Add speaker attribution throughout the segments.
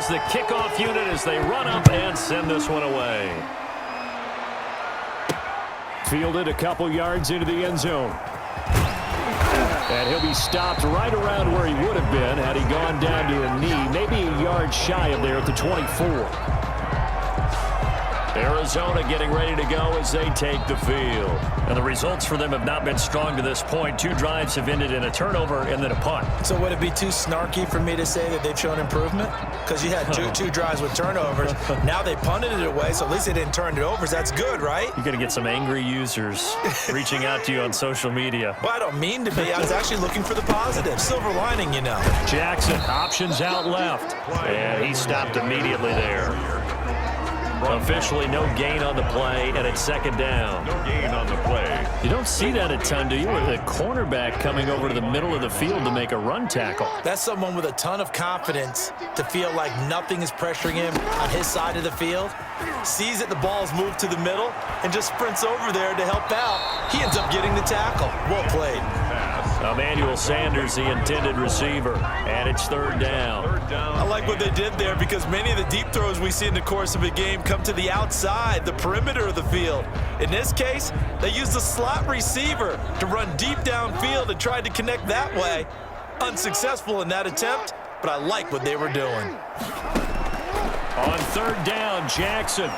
Speaker 1: is the kickoff unit as they run up and send this one away. Fielded a couple yards into the end zone. And he'll be stopped right around where he would have been had he gone down to a knee, maybe a yard shy of there at the 24. Arizona getting ready to go as they take the field. And the results for them have not been strong to this point. 2 drives have ended in a turnover and then a punt.
Speaker 2: So would it be too snarky for me to say that they've shown improvement? Because you had two drives with turnovers. Now they punted it away, so at least they didn't turn it over. So that's good, right?
Speaker 1: You're going to get some angry users reaching out to you on social media.
Speaker 2: Well, I don't mean to be. I was actually looking for the positive. Silver lining, you know.
Speaker 1: Jackson, options out left. And he stopped immediately there. Officially no gain on the play, and it's second down.
Speaker 3: No gain on the play.
Speaker 1: You don't see that a ton, do you? With a cornerback coming over to the middle of the field to make a run tackle.
Speaker 2: That's someone with a ton of confidence to feel like nothing is pressuring him on his side of the field. Sees that the ball's moved to the middle and just sprints over there to help out. He ends up getting the tackle. Well played.
Speaker 1: Emmanuel Sanders, the intended receiver, and it's third down.
Speaker 2: I like what they did there because many of the deep throws we see in the course of a game come to the outside, the perimeter of the field. In this case, they used the slot receiver to run deep downfield and tried to connect that way. Unsuccessful in that attempt, but I like what they were doing.
Speaker 1: On third down, Jackson.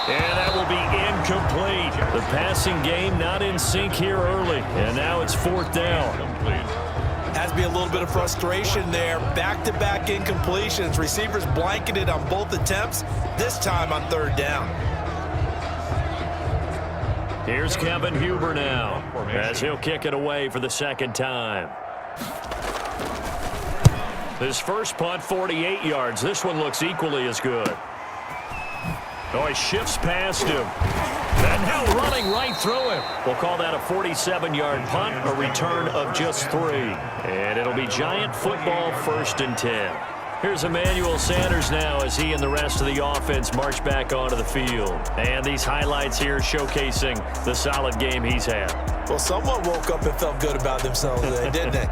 Speaker 1: And that will be incomplete. The passing game not in sync here early. And now it's fourth down.
Speaker 2: Has to be a little bit of frustration there. Back-to-back incompletions. Receivers blanketed on both attempts, this time on third down.
Speaker 1: Here's Kevin Huber now as he'll kick it away for the second time. His first punt, 48 yards. This one looks equally as good. Oh, he shifts past him. And now running right through him. We'll call that a 47-yard punt, a return of just 3. And it'll be Giant football, 1st and 10. Here's Emmanuel Sanders now as he and the rest of the offense march back onto the field. And these highlights here showcasing the solid game he's had.
Speaker 2: Well, someone woke up and felt good about themselves today, didn't they?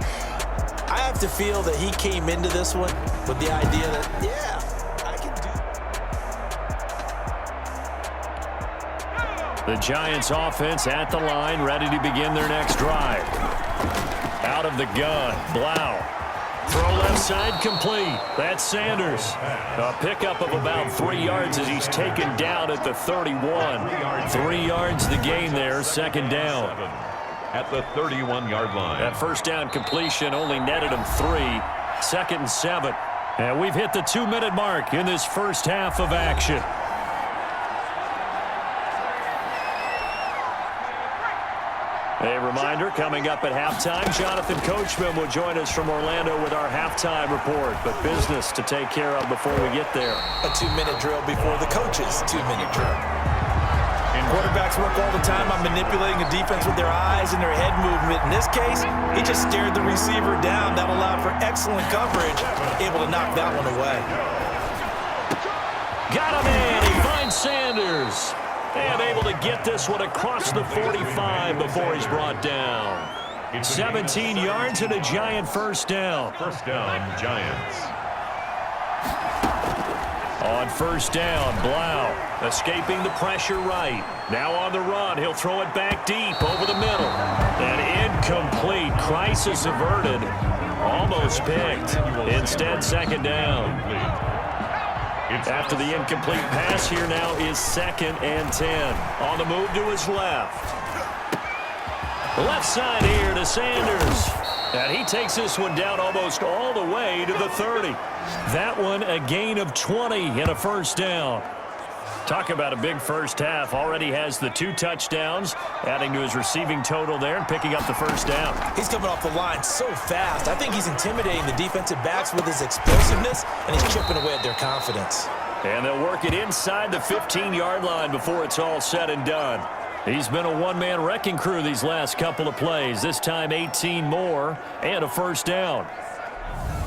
Speaker 2: I have to feel that he came into this one with the idea that, yeah,
Speaker 1: the Giants offense at the line, ready to begin their next drive. Out of the gun, Blau. Throw left side complete. That's Sanders. A pickup of about 3 yards as he's taken down at the 31. 3 yards the gain there, second down.
Speaker 3: At the 31-yard line.
Speaker 1: That first down completion only netted him 3. 2nd and 7. And we've hit the 2-minute mark in this first half of action. A reminder, coming up at halftime, Jonathan Coachman will join us from Orlando with our halftime report. But business to take care of before we get there.
Speaker 2: A 2-minute drill before the coach's 2-minute drill. Quarterbacks work all the time on manipulating a defense with their eyes and their head movement. In this case, he just stared the receiver down. That allowed for excellent coverage, able to knock that one away.
Speaker 1: Got him in. He finds Sanders. And able to get this one across the 45 before he's brought down. 17 yards and a Giant first down.
Speaker 3: First down, Giants.
Speaker 1: On first down, Blau escaping the pressure right. Now on the run, he'll throw it back deep over the middle. And incomplete. Crisis averted. Almost picked. Instead, second down. After the incomplete pass, here now is 2nd and 10. On the move to his left. Left side here to Sanders. And he takes this one down almost all the way to the 30. That one a gain of 20 and a first down. Talk about a big first half. Already has the 2 touchdowns, adding to his receiving total there and picking up the first down.
Speaker 2: He's coming off the line so fast. I think he's intimidating the defensive backs with his explosiveness, and he's chipping away at their confidence.
Speaker 1: And they'll work it inside the 15-yard line before it's all said and done. He's been a one-man wrecking crew these last couple of plays. This time 18 more and a first down.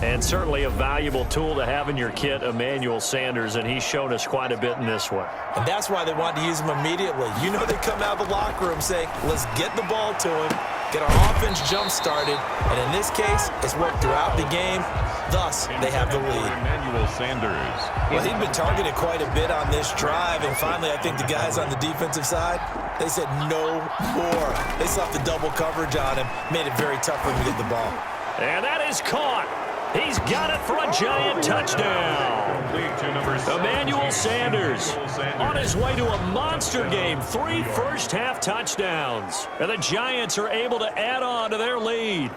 Speaker 1: And certainly a valuable tool to have in your kit, Emmanuel Sanders, and he's shown us quite a bit in this one.
Speaker 2: And that's why they want to use him immediately. You know they come out of the locker room saying, let's get the ball to him, get our offense jump-started, and in this case, it's worked throughout the game. Thus, they have the lead.
Speaker 3: Emmanuel Sanders.
Speaker 2: Well, he'd been targeted quite a bit on this drive, and finally, I think the guys on the defensive side, they said no more. They slapped the double coverage on him, made it very tough for him to get the ball.
Speaker 1: And that is caught. He's got it for a giant touchdown. Emmanuel Sanders on his way to a monster game. 3 first-half touchdowns. And the Giants are able to add on to their lead.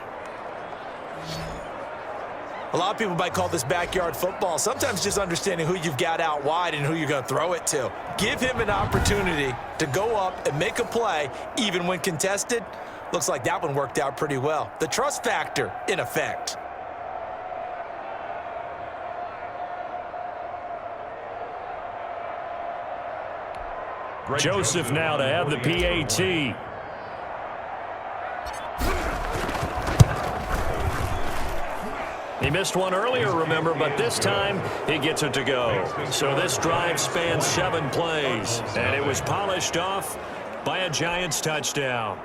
Speaker 2: A lot of people might call this backyard football. Sometimes just understanding who you've got out wide and who you're going to throw it to. Give him an opportunity to go up and make a play, even when contested. Looks like that one worked out pretty well. The trust factor in effect.
Speaker 1: Joseph now to have the PAT. He missed one earlier, remember, but this time he gets it to go. So this drive spans 7 plays, and it was polished off by a Giants touchdown.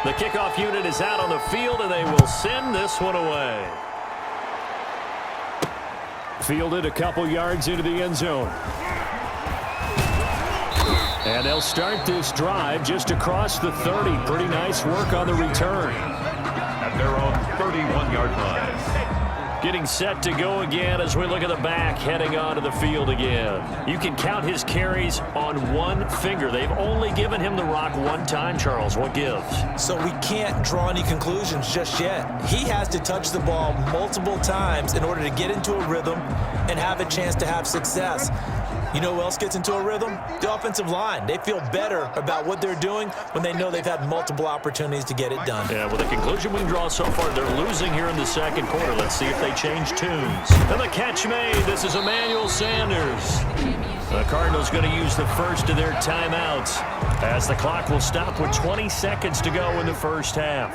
Speaker 1: The kickoff unit is out on the field, and they will send this one away. Fielded a couple yards into the end zone. And they'll start this drive just across the 30. Pretty nice work on the return.
Speaker 3: At their own 31-yard line.
Speaker 1: Getting set to go again as we look at the back heading onto the field again. You can count his carries on one finger. They've only given him the rock one time, Charles. What gives?
Speaker 2: So we can't draw any conclusions just yet. He has to touch the ball multiple times in order to get into a rhythm and have a chance to have success. You know who else gets into a rhythm? The offensive line. They feel better about what they're doing when they know they've had multiple opportunities to get it done.
Speaker 1: Yeah, well, the conclusion we can draw so far, they're losing here in the second quarter. Let's see if they change tunes. And the catch made. This is Emmanuel Sanders. The Cardinals going to use the first of their timeouts as the clock will stop with 20 seconds to go in the first half.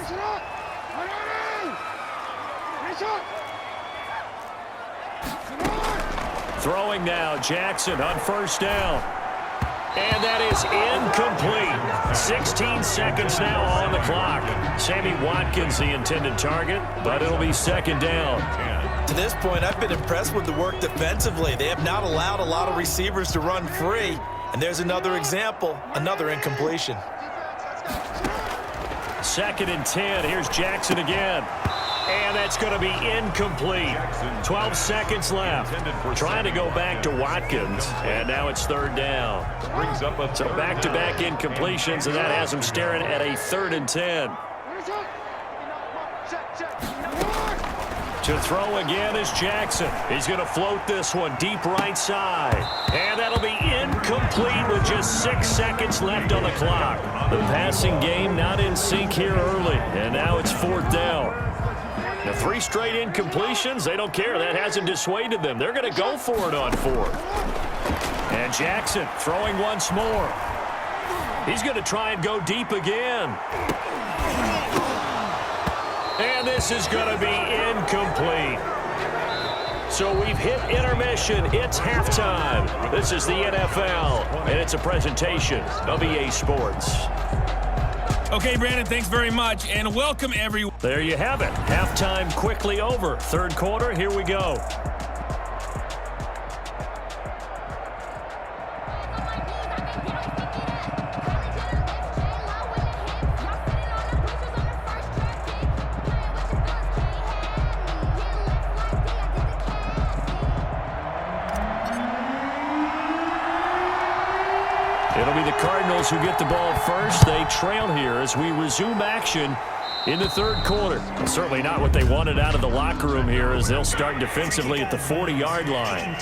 Speaker 1: Throwing now, Jackson on first down. And that is incomplete. 16 seconds now on the clock. Sammy Watkins, the intended target, but it'll be second down.
Speaker 2: To this point, I've been impressed with the work defensively. They have not allowed a lot of receivers to run free. And there's another example, another incompletion.
Speaker 1: 2nd and 10. Here's Jackson again. And that's going to be incomplete. 12 seconds left. Trying to go back to Watkins. And now it's 3rd down. So back-to-back incompletions, and that has him staring at a 3rd and 10. To throw again is Jackson. He's going to float this one deep right side. And that'll be incomplete with just 6 seconds left on the clock. The passing game not in sync here early. And now it's 4th down. Now 3 straight incompletions, they don't care. That hasn't dissuaded them. They're going to go for it on 4th. And Jackson throwing once more. He's going to try and go deep again. And this is going to be incomplete. So we've hit intermission. It's halftime. This is the NFL, and it's a presentation of EA Sports.
Speaker 4: Okay, Brandon, thanks very much, and welcome everyone.
Speaker 1: There you have it. Halftime quickly over. 3rd quarter, here we go. It'll be the Cardinals who get the ball first. They trail here as we resume action in the 3rd quarter. Certainly not what they wanted out of the locker room here as they'll start defensively at the 40-yard line.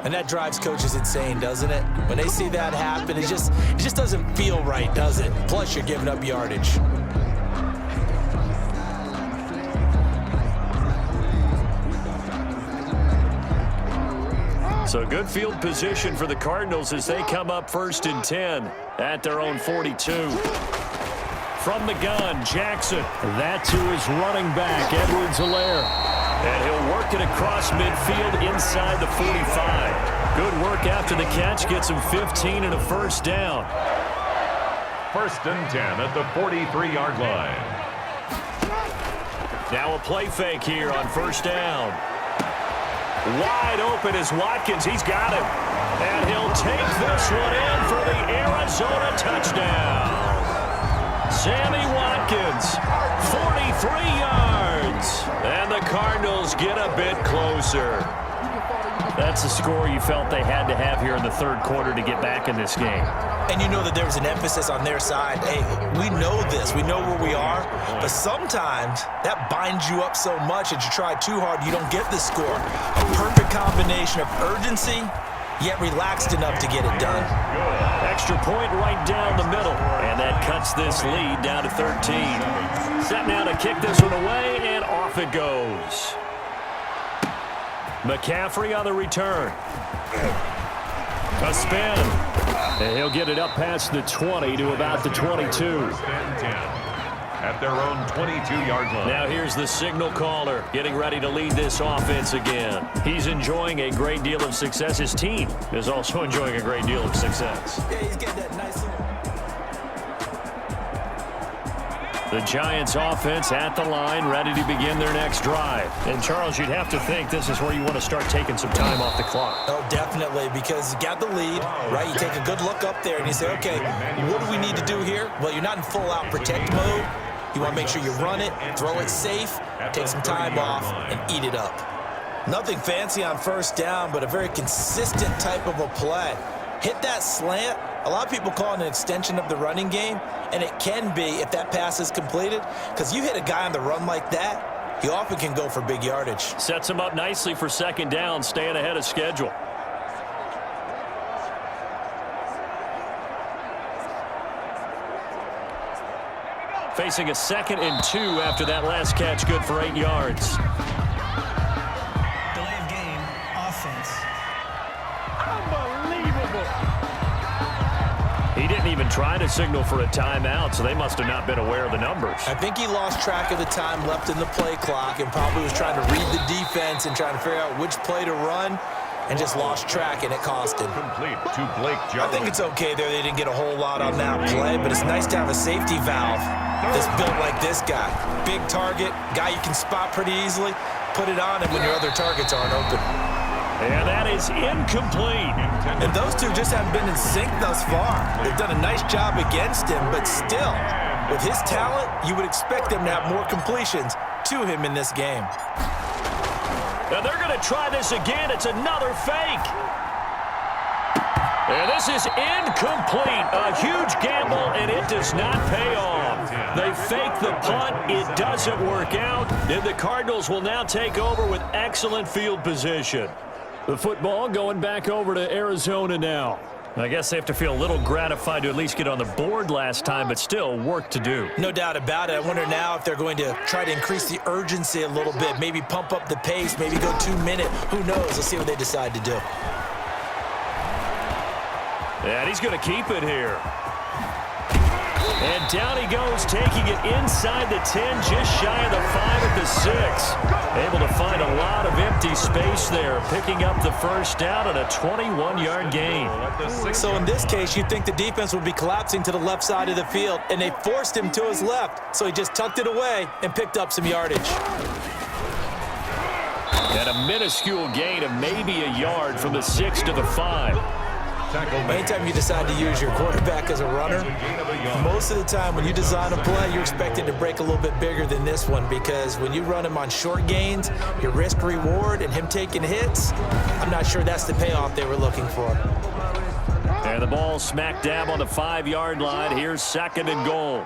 Speaker 2: And that drives coaches insane, doesn't it? When they see that happen, it just doesn't feel right, does it? Plus, you're giving up yardage.
Speaker 1: So good field position for the Cardinals as they come up 1st and 10 at their own 42. From the gun, Jackson. That's who is running back, Edwards-Helaire. And he'll work it across midfield inside the 45. Good work after the catch. Gets him 15 and a first down.
Speaker 3: 1st and 10 at the 43-yard line.
Speaker 1: Now a play fake here on 1st down. Wide open is Watkins. He's got him. And he'll take this one in for the Arizona touchdown. Sammy Watkins, 43 yards. And the Cardinals get a bit closer. That's a score you felt they had to have here in the 3rd quarter to get back in this game.
Speaker 2: And you know that there was an emphasis on their side. Hey, we know this. We know where we are. But sometimes that binds you up so much that you try too hard, you don't get the score. A perfect combination of urgency, yet relaxed enough to get it done.
Speaker 1: Extra point right down the middle. And that cuts this lead down to 13. Set now to kick this one away, and off it goes. McCaffrey on the return. A spin. And he'll get it up past the 20 to about the 22.
Speaker 3: 1st and 10 at their own 22-yard line.
Speaker 1: Now here's the signal caller getting ready to lead this offense again. He's enjoying a great deal of success. His team is also enjoying a great deal of success.
Speaker 2: Yeah, he's getting that nice little...
Speaker 1: The Giants offense at the line, ready to begin their next drive. And Charles, you'd have to think this is where you want to start taking some time off the clock.
Speaker 2: Oh, definitely, because you got the lead, right? You take a good look up there and you say, okay, what do we need to do here? Well, you're not in full-out protect mode. You want to make sure you run it, throw it safe, take some time off, and eat it up. Nothing fancy on 1st down, but a very consistent type of a play. Hit that slant. A lot of people call it an extension of the running game, and it can be if that pass is completed, because you hit a guy on the run like that, he often can go for big yardage.
Speaker 1: Sets him up nicely for 2nd down, staying ahead of schedule. Facing a 2nd and 2 after that last catch, good for 8 yards.
Speaker 5: Delay of game, offense.
Speaker 1: He didn't even try to signal for a timeout, so they must have not been aware of the numbers.
Speaker 2: I think he lost track of the time left in the play clock and probably was trying to read the defense and trying to figure out which play to run and just lost track, and it cost him.
Speaker 3: Complete to Blake Jarwin.
Speaker 2: I think it's okay there. They didn't get a whole lot on that play, but it's nice to have a safety valve that's built like this guy. Big target, guy you can spot pretty easily. Put it on him when your other targets aren't open.
Speaker 1: And that is incomplete.
Speaker 2: And those two just haven't been in sync thus far. They've done a nice job against him, but still, with his talent, you would expect them to have more completions to him in this game.
Speaker 1: Now they're going to try this again. It's another fake. And this is incomplete. A huge gamble, and it does not pay off. They fake the punt. It doesn't work out. And the Cardinals will now take over with excellent field position. The football going back over to Arizona now. I guess they have to feel a little gratified to at least get on the board last time, but still work to do.
Speaker 2: No doubt about it. I wonder now if they're going to try to increase the urgency a little bit, maybe pump up the pace, maybe go 2-minute. Who knows? Let's see what they decide to do.
Speaker 1: And he's going to keep it here. And down he goes, taking it inside the 10, just shy of the 5 at the 6. Able to find a lot of empty space there, picking up the first down and a 21-yard gain.
Speaker 2: So in this case, you'd think the defense would be collapsing to the left side of the field, and they forced him to his left. So he just tucked it away and picked up some yardage.
Speaker 1: And a minuscule gain of maybe a yard from the 6 to the 5.
Speaker 2: Anytime you decide to use your quarterback as a runner, most of the time when you design a play, you're expected to break a little bit bigger than this one, because when you run him on short gains, your risk-reward and him taking hits, I'm not sure that's the payoff they were looking for.
Speaker 1: And the ball smack dab on the 5-yard line. Here's 2nd and goal.